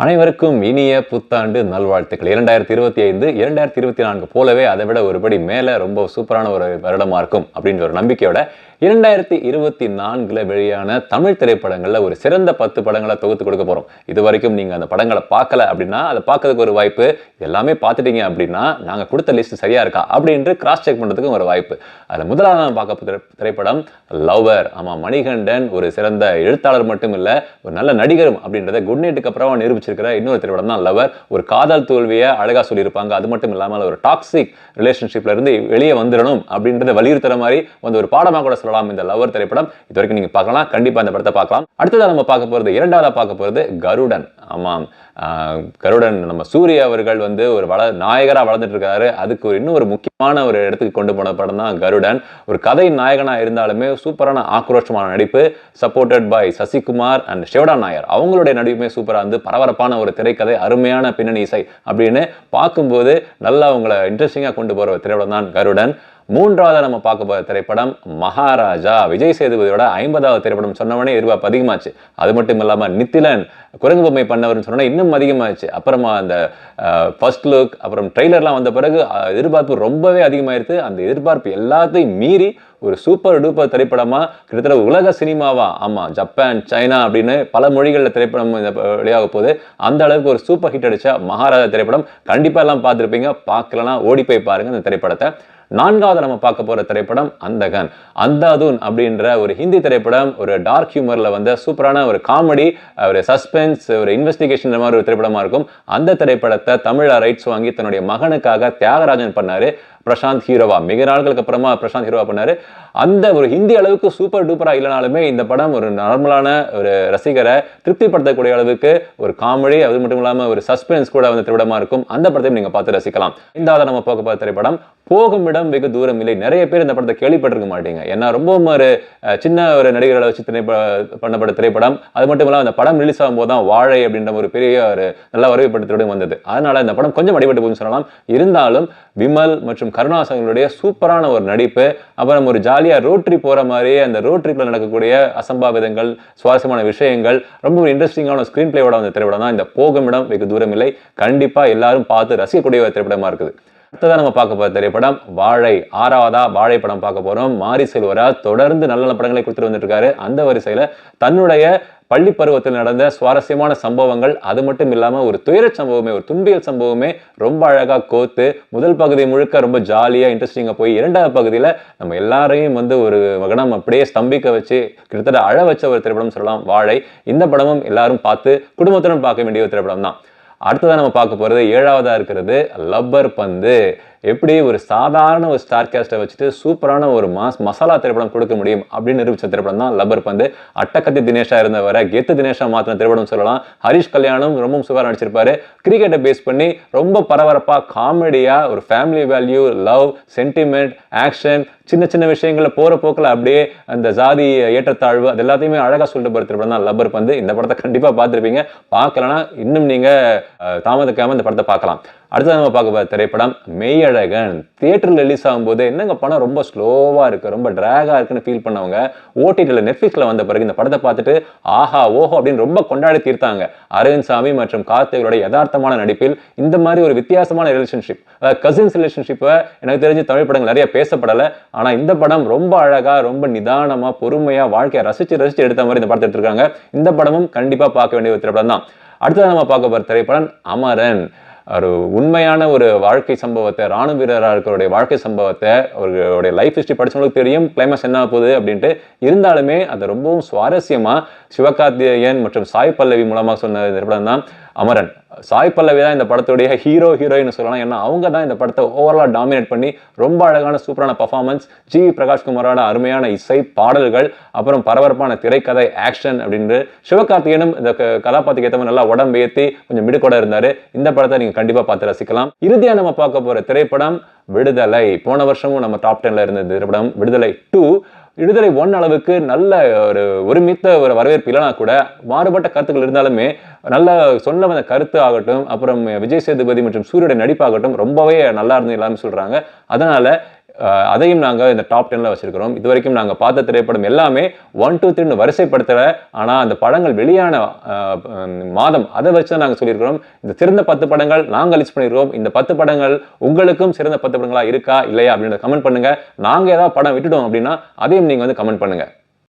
அனைவருக்கும் இனிய புத்தாண்டு நல்வாழ்த்துக்கள். 2025 2024 போலவே அதை விட ஒருபடி மேலே ரொம்ப சூப்பரான ஒரு வருடமாக இருக்கும் அப்படின்ற ஒரு நம்பிக்கையோட 2024 வெளியான தமிழ் திரைப்படங்களில் ஒரு சிறந்த 10 படங்களை தொகுத்து கொடுக்க போகிறோம். இது வரைக்கும் நீங்கள் அந்த படங்களை பார்க்கல அப்படின்னா அதை பார்க்கறதுக்கு ஒரு வாய்ப்பு, எல்லாமே பார்த்துட்டீங்க அப்படின்னா நாங்கள் கொடுத்த லிஸ்ட் சரியாக இருக்கா அப்படின்ட்டு கிராஸ் செக் பண்ணுறதுக்கும் ஒரு வாய்ப்பு. அதில் முதலாக நான் பார்க்க திரைப்படம் லவ்வர். ஆமாம், மணிகண்டன் ஒரு சிறந்த எழுத்தாளர் மட்டும் இல்லை, ஒரு நல்ல நடிகரும் அப்படின்றத குட் நைட்டுக்கு அப்புறம் நிரூபிச்சிருக்கிற இன்னொரு திரைப்படம் தான் லவ்வர். ஒரு காதல் தோல்வியை அழகாக சொல்லியிருப்பாங்க. அது மட்டும் இல்லாமல் ஒரு டாக்ஸிக் ரிலேஷன்ஷிப்ல இருந்து வெளியே வந்துடணும் அப்படின்றத வலியுறுத்துற மாதிரி வந்து ஒரு பாடமாக கூட சொல்லலாம் இந்த லவ்வர் திரைப்படம். இது வரைக்கும் நீங்க பார்க்கலாம், கண்டிப்பா இந்த படத்தை பார்க்கலாம். அடுத்ததா நம்ம பார்க்க போறது, இரண்டாவதா பார்க்க போறது கருடன். ஆமாம், கருடன் நம்ம சூர்யா அவர்கள் வந்து ஒரு நாயகராக வளர்ந்துட்டு இருக்காரு. அதுக்கு இன்னொரு முக்கியமான ஒரு இடத்துக்கு கொண்டு போன படம் தான் கருடன். ஒரு கதை நாயகனா இருந்தாலுமே சூப்பரான ஆக்ரோஷமான நடிப்பு, supported by Sasikumar and Shivada Nair. அவங்களுடைய நடிப்புமே சூப்பரா இருந்து பரபரப்பான ஒரு திரைக்கதை, அருமையான பின்னணி இசை அப்படின்னு பார்க்கும்போது நல்லா உங்களை இன்ட்ரெஸ்டிங்கா கொண்டு போற ஒரு திரைப்படம் தான் கருடன். மூன்றாவது நம்ம பார்க்க போகிற திரைப்படம் மகாராஜா. விஜய் சேதுபதியோட 50வது திரைப்படம் சொன்னவனே எதிர்பார்ப்பு அதிகமாச்சு. அது மட்டும் இல்லாமல் நித்திலன் குரங்கு பொம்மை பண்ணவர்னு சொன்னா இன்னும் அதிகமாச்சு. அப்புறமா அந்த ஃபர்ஸ்ட் லுக், அப்புறம் ட்ரெய்லர்லாம் வந்த பிறகு எதிர்பார்ப்பு ரொம்பவே அதிகமாயிருச்சு. அந்த எதிர்பார்ப்பு எல்லாத்தையும் மீறி ஒரு சூப்பர் டூப்பர் திரைப்படமாக கிட்டத்தட்ட உலக சினிமாவா, ஆமாம், ஜப்பான், சைனா அப்படின்னு பல மொழிகளில் திரைப்படம் வெளியாக போகுது. அந்த அளவுக்கு ஒரு சூப்பர் ஹிட் அடிச்ச மகாராஜா திரைப்படம் கண்டிப்பாக எல்லாம் பார்த்துருப்பீங்க. பார்க்கலன்னா ஓடி போய் பாருங்க அந்த திரைப்படத்தை. நான்காவது நம்ம பார்க்க போற திரைப்படம் அந்தகன். அந்தாதுன் அப்படின்ற ஒரு ஹிந்தி திரைப்படம், ஒரு டார்க் ஹியூமர்ல வந்த சூப்பரான ஒரு காமெடி, ஒரு சஸ்பென்ஸ், ஒரு இன்வெஸ்டிகேஷன் மாதிரி ஒரு திரைப்படமா இருக்கும். அந்த திரைப்படத்தை தமிழ் ரைட்ஸ் வாங்கி தன்னுடைய மகனுக்காக தியாகராஜன் பண்ணாரு. பிரசாந்த் ஹீரோவா, மிக நாட்களுக்கு அப்புறமா பிரசாந்த் ஹீரோவா பண்ணாரு. அந்த ஒரு ஹிந்தி அளவுக்கு சூப்பர் டூப்பரா இல்லைனாலுமே இந்த படம் ஒரு நார்மலான ஒரு ரசிகரை திருப்திப்படுத்தக்கூடிய அளவுக்கு ஒரு காமெடி, அது மட்டும் இல்லாமல் ஒரு சஸ்பென்ஸ் கூட வந்து திரைப்படமா இருக்கும். அந்த படத்தையும் நீங்க பார்த்து ரசிக்கலாம். இந்த நம்ம பார்க்க போகிற திரைப்படம் போகும் இடம் வெகு தூரம் இல்லை. நிறைய பேர் இந்த படத்தை கேள்விப்பட்டிருக்க மாட்டீங்க. ஏன்னா ரொம்பவும் ஒரு சின்ன ஒரு நடிகர்களை வச்சு பண்ணப்பட்ட திரைப்படம். அது மட்டும் இல்லாமல் அந்த படம் ரிலீஸ் ஆகும்போது தான் வாழை அப்படின்ற ஒரு பெரிய ஒரு நல்ல வரவேற்பட்ட திரைப்படம் வந்தது. அதனால இந்த படம் கொஞ்சம் அடிபட்டு போகுதுன்னு சொல்லலாம். இருந்தாலும் விமல் மற்றும் கருணாசங்களுடைய சூப்பரான ஒரு நடிப்பு, அப்புறம் ஒரு ஜாலியா ரோட் ட்ரிப் போற மாதிரி அந்த ரோட் ட்ரிப்ல நடக்கக்கூடிய அசம்பாவிதங்கள், சுவாரஸ்யமான விஷயங்கள், ரொம்ப ஒரு இன்ட்ரெஸ்டிங்கான ஸ்கிரீன் பிளேயோட அந்த திரைப்படம் தான் இந்த போகும் இடம் வெகு தூரம் இல்லை. கண்டிப்பா எல்லாரும் பார்த்து ரசிக்கக்கூடிய ஒரு திரைப்படமா இருக்குது. அடுத்ததான் நம்ம பார்க்க போகிற திரைப்படம் வாழை. ஆறாவதா வாழை படம் பார்க்க போறோம். மாரி செல்வராஜ் தொடர்ந்து நல்ல நல்ல படங்களை கொடுத்துட்டு வந்துட்டு இருக்காரு. அந்த வரிசையில தன்னுடைய பள்ளி பருவத்தில் நடந்த சுவாரஸ்யமான சம்பவங்கள், அது மட்டும் இல்லாமல் ஒரு துயர சம்பவமே, ஒரு துன்பியல் சம்பவமே ரொம்ப அழகா கோத்து முதல் பகுதி முழுக்க ரொம்ப ஜாலியா இன்ட்ரெஸ்டிங்கா போய் இரண்டாவது பகுதியில நம்ம எல்லாரையும் வந்து ஒரு வகனம் அப்படியே ஸ்தம்பிக்க வச்சு கிட்டத்தட்ட அழ வச்ச ஒரு திரைப்படம் சொல்லலாம் வாழை. இந்த படமும் எல்லாரும் பார்த்து குடும்பத்துடன் பார்க்க வேண்டிய ஒரு திரைப்படம் தான். அடுத்ததான் நம்ம பார்க்க போறது ஏழாவதா இருக்கிறது லப்பர் பந்து. எப்படி ஒரு சாதாரண ஒரு ஸ்டார் கேஸ்டை வச்சுட்டு சூப்பரான ஒரு மசாலா திரைப்படம் கொடுக்க முடியும் அப்படின்னு நிரூபிச்ச திரைப்படம் தான் லப்பர் பந்து. அட்டக்கத்தி தினேஷா இருந்தவரை கெத்து தினேஷா மாத்தின திரைப்படம் சொல்லலாம். ஹரிஷ் கல்யாணம் ரொம்ப சூப்பராக நடிச்சிருப்பாரு. கிரிக்கெட்டை பேஸ் பண்ணி ரொம்ப பரபரப்பா காமெடியா ஒரு family value, love, sentiment, action, சின்ன சின்ன விஷயங்கள்ல போற போக்கில் அப்படியே அந்த ஜாதி ஏற்றத்தாழ்வு அது எல்லாத்தையுமே அழகா சொல்லிட்டு போற திரைப்படம் தான் லப்பர் பந்து. இந்த படத்தை கண்டிப்பா பார்த்துருப்பீங்க. பார்க்கலன்னா இன்னும் நீங்க தாமதிக்காம இந்த படத்தை பார்க்கலாம். அடுத்தது நம்ம பார்க்க போகிற திரைப்படம் மெய்யழகன். தியேட்டரில் ரிலீஸ் ஆகும்போது என்னங்க படம் ரொம்ப ஸ்லோவாக இருக்குது, ரொம்ப ட்ராகாக இருக்குன்னு ஃபீல் பண்ணவங்க ஓடிடியில் நெட்ஃப்ளிக்ஸில் வந்த பிறகு இந்த படத்தை பார்த்துட்டு ஆஹா ஓஹோ அப்படின்னு ரொம்ப கொண்டாடி தீர்த்தாங்க. அரவிந்த் சாமி மற்றும் கார்த்திகோட யதார்த்தமான நடிப்பில் இந்த மாதிரி ஒரு வித்தியாசமான ரிலேஷன்ஷிப், கசின்ஸ் ரிலேஷன்ஷிப்பை எனக்கு தெரிஞ்சு தமிழ் படங்கள் நிறைய பேசப்படலை. ஆனால் இந்த படம் ரொம்ப அழகாக, ரொம்ப நிதானமாக, பொறுமையாக, வாழ்க்கையை ரசித்து எடுத்த மாதிரி இந்த படத்தை எடுத்திருக்காங்க. இந்த படமும் கண்டிப்பாக பார்க்க வேண்டிய ஒரு திரைப்படம் தான். அடுத்தது நம்ம பார்க்க போகிற திரைப்படம் அமரன். ஒரு உண்மையான ஒரு வாழ்க்கை சம்பவத்தை, ராணுவ வீரராக இருக்கிற வாழ்க்கை சம்பவத்தை, அவர்களுடைய லைஃப் ஹிஸ்டரி படிச்சவங்களுக்கு தெரியும் கிளைமேக்ஸ் என்ன போகுது அப்படின்ட்டு. இருந்தாலுமே அதை ரொம்பவும் சுவாரஸ்யமா சிவகார்த்திகேயன் மற்றும் சாய் பல்லவி மூலமாக சொன்ன திரைப்படம் தான் அமரன். சாய் பல்லவி தான் இந்த படத்துடைய ஹீரோயின் சொல்லலாம். ஏன்னா அவங்க தான் இந்த படத்தை ஓவராலாக டாமினேட் பண்ணி ரொம்ப அழகான சூப்பரான பர்ஃபார்மன்ஸ், ஜி பிரகாஷ்குமாரோட அருமையான இசை, பாடல்கள், அப்புறம் பரபரப்பான திரைக்கதை, ஆக்ஷன் அப்படின்னு சிவகார்த்திகேயனும் இந்த கதாபாத்திரத்துக்கு ஏற்ற மாதிரி நல்லா உடம்பு ஏற்றி கொஞ்சம் மிடுக்கோட இருந்தாரு. இந்த படத்தை நீங்க கண்டிப்பா பார்த்து ரசிக்கலாம். இறுதியா நம்ம பார்க்க போற திரைப்படம் விடுதலை. போன வருஷமும் நம்ம டாப் 10ல இருந்த திரைப்படம் விடுதலை 2. விடுதலை 1 அளவுக்கு நல்ல ஒரு ஒருமித்த ஒரு வரவேற்பு இல்லைனா கூட மாறுபட்ட கருத்துக்கள் இருந்தாலுமே நல்ல சொன்ன அந்த கருத்து ஆகட்டும், அப்புறம் விஜய் சேதுபதி மற்றும் சூரியோட நடிப்பாகட்டும் ரொம்பவே நல்லா இருந்து எல்லாமே சொல்றாங்க. அதனால அதையும் நாங்கள் இந்த டாப் 10ல வச்சிருக்கிறோம். இது வரைக்கும் நாங்கள் பார்த்த திரைப்படம் எல்லாமே 1, 2, 3 வரிசைப்படுத்தலை. ஆனால் அந்த படங்கள் வெளியான மாதம் அதை வச்சு தான் நாங்கள் சொல்லியிருக்கிறோம். இந்த சிறந்த 10 படங்கள் நாங்கள் லிஸ்ட் பண்ணியிருக்கோம். இந்த 10 படங்கள் உங்களுக்கும் சிறந்த 10 படங்களா இருக்கா இல்லையா அப்படின்றத கமெண்ட் பண்ணுங்க. நாங்கள் ஏதாவது படம் விட்டுட்டோம் அப்படின்னா அதையும் நீங்கள் வந்து கமெண்ட் பண்ணுங்க.